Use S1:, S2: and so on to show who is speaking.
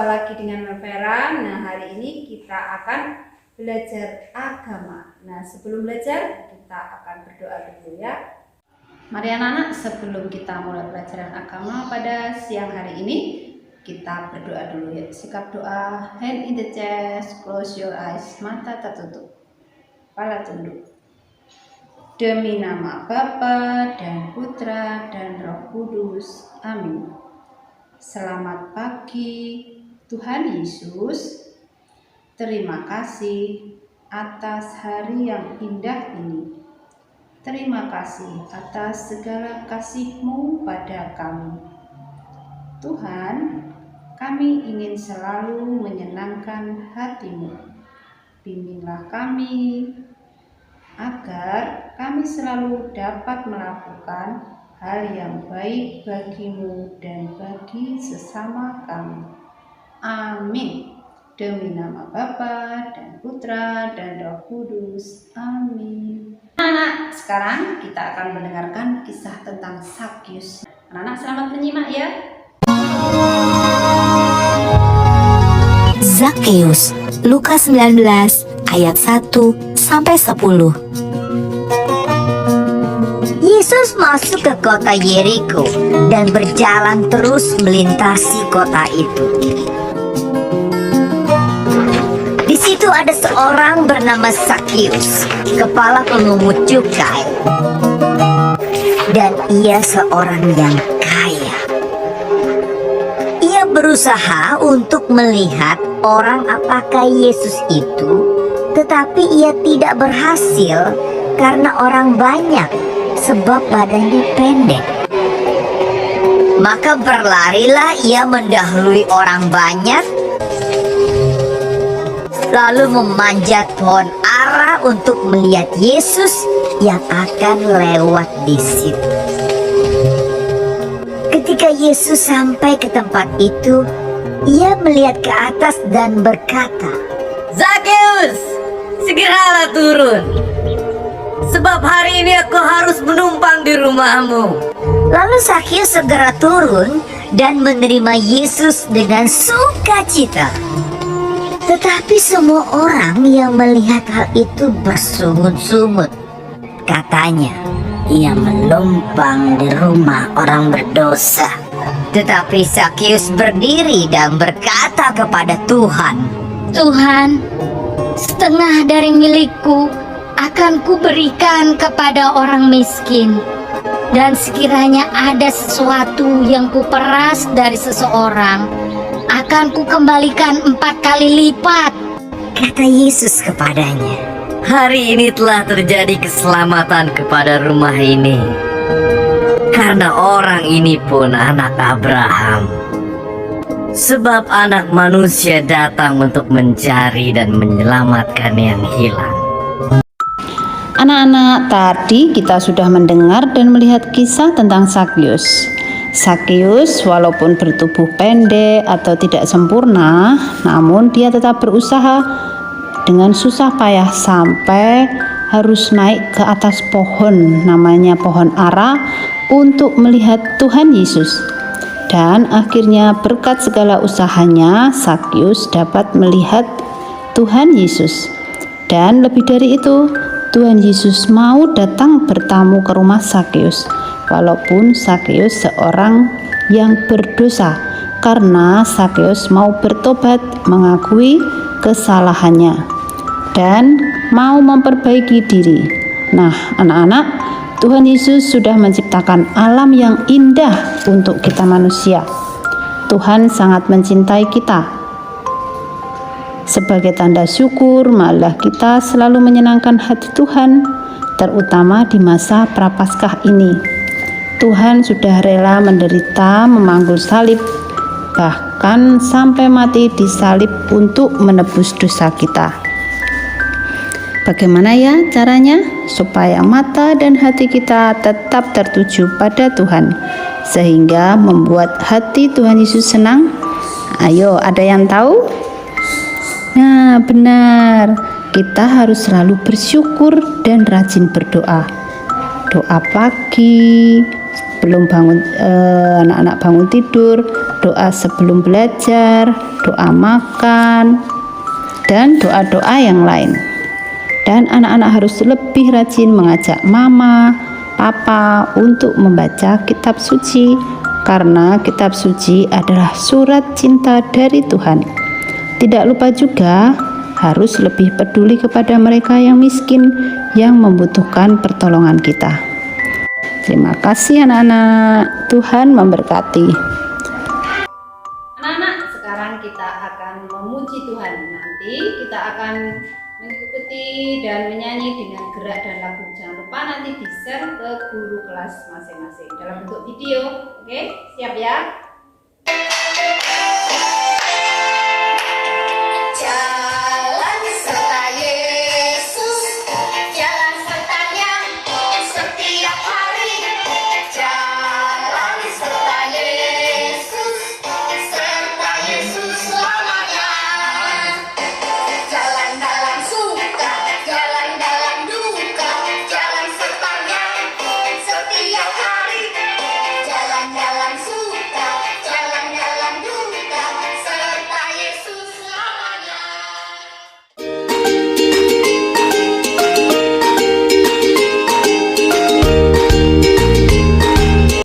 S1: Jumpa lagi dengan Melvera. Nah, hari ini kita akan belajar agama. Nah, sebelum belajar kita akan berdoa dulu ya. Mari anak-anak, sebelum kita mulai pelajaran agama pada siang hari ini, kita berdoa dulu ya. Sikap doa, hand in the chest, close your eyes, mata tertutup, kepala tunduk. Demi nama Bapa dan Putra dan Roh Kudus. Amin. Selamat pagi Tuhan Yesus. Terima kasih atas hari yang indah ini. Terima kasih atas segala kasih-Mu pada kami. Tuhan, kami ingin selalu menyenangkan hati-Mu. Bimbinglah kami agar kami selalu dapat melakukan hal yang baik bagi-Mu dan bagi sesama kami. Amin. Demi nama Bapa dan Putra dan Roh Kudus. Amin. Anak-anak, sekarang kita akan mendengarkan kisah tentang Sakyus. Anak-anak, selamat menyimak ya.
S2: Zakheus, Lukas 19 ayat 1 sampai 10. Yesus masuk ke kota Yeriko dan berjalan terus melintasi kota itu. Di situ ada seorang bernama Zakheus, kepala pemungut cukai, dan ia seorang yang kaya. Ia berusaha untuk melihat orang apakah Yesus itu, tetapi ia tidak berhasil karena orang banyak, sebab badannya pendek. Maka berlarilah ia mendahului orang banyak, lalu memanjat pohon ara untuk melihat Yesus yang akan lewat di situ. Ketika Yesus sampai ke tempat itu, ia melihat ke atas dan berkata,
S3: Zakheus, segeralah turun, sebab hari ini aku harus menumpang di rumahmu.
S2: Lalu Zakheus segera turun dan menerima Yesus dengan sukacita. Tetapi semua orang yang melihat hal itu bersungut-sungut. Katanya, ia menumpang di rumah orang berdosa. Tetapi Zakheus berdiri dan berkata kepada Tuhan,
S4: Tuhan, setengah dari milikku akan kuberikan kepada orang miskin. Dan sekiranya ada sesuatu yang kuperas dari seseorang, akan kukembalikan 4 kali lipat.
S2: Kata Yesus kepadanya,
S3: Hari ini telah terjadi keselamatan kepada rumah ini, karena orang ini pun anak Abraham. Sebab anak manusia datang untuk mencari dan menyelamatkan yang hilang.
S1: Anak-anak, tadi kita sudah mendengar dan melihat kisah tentang Zakheus. Zakheus walaupun bertubuh pendek atau tidak sempurna, namun dia tetap berusaha dengan susah payah sampai harus naik ke atas pohon, namanya pohon ara, untuk melihat Tuhan Yesus. Dan akhirnya berkat segala usahanya, Zakheus dapat melihat Tuhan Yesus. Dan lebih dari itu, Tuhan Yesus mau datang bertamu ke rumah Zakheus, walaupun Zakheus seorang yang berdosa, karena Zakheus mau bertobat, mengakui kesalahannya, dan mau memperbaiki diri. Nah, anak-anak, Tuhan Yesus sudah menciptakan alam yang indah untuk kita manusia. Tuhan sangat mencintai kita. Sebagai tanda syukur, malah kita selalu menyenangkan hati Tuhan, terutama di masa Prapaskah ini. Tuhan sudah rela menderita, memanggul salib, bahkan sampai mati di salib untuk menebus dosa kita. Bagaimana ya caranya supaya mata dan hati kita tetap tertuju pada Tuhan, sehingga membuat hati Tuhan Yesus senang? Ayo, ada yang tahu? Nah, benar. Kita harus selalu bersyukur dan rajin berdoa. Doa pagi, sebelum anak-anak bangun tidur, doa sebelum belajar, doa makan, dan doa-doa yang lain. Dan anak-anak harus lebih rajin mengajak mama, papa untuk membaca kitab suci, karena kitab suci adalah surat cinta dari Tuhan. Tidak lupa juga harus lebih peduli kepada mereka yang miskin, yang membutuhkan pertolongan kita. Terima kasih anak-anak, Tuhan memberkati. Anak-anak, sekarang kita akan memuji Tuhan. Nanti kita akan mengikuti dan menyanyi dengan gerak dan lagu. Jangan lupa nanti di-share ke guru kelas masing-masing dalam bentuk video. Oke, siap ya?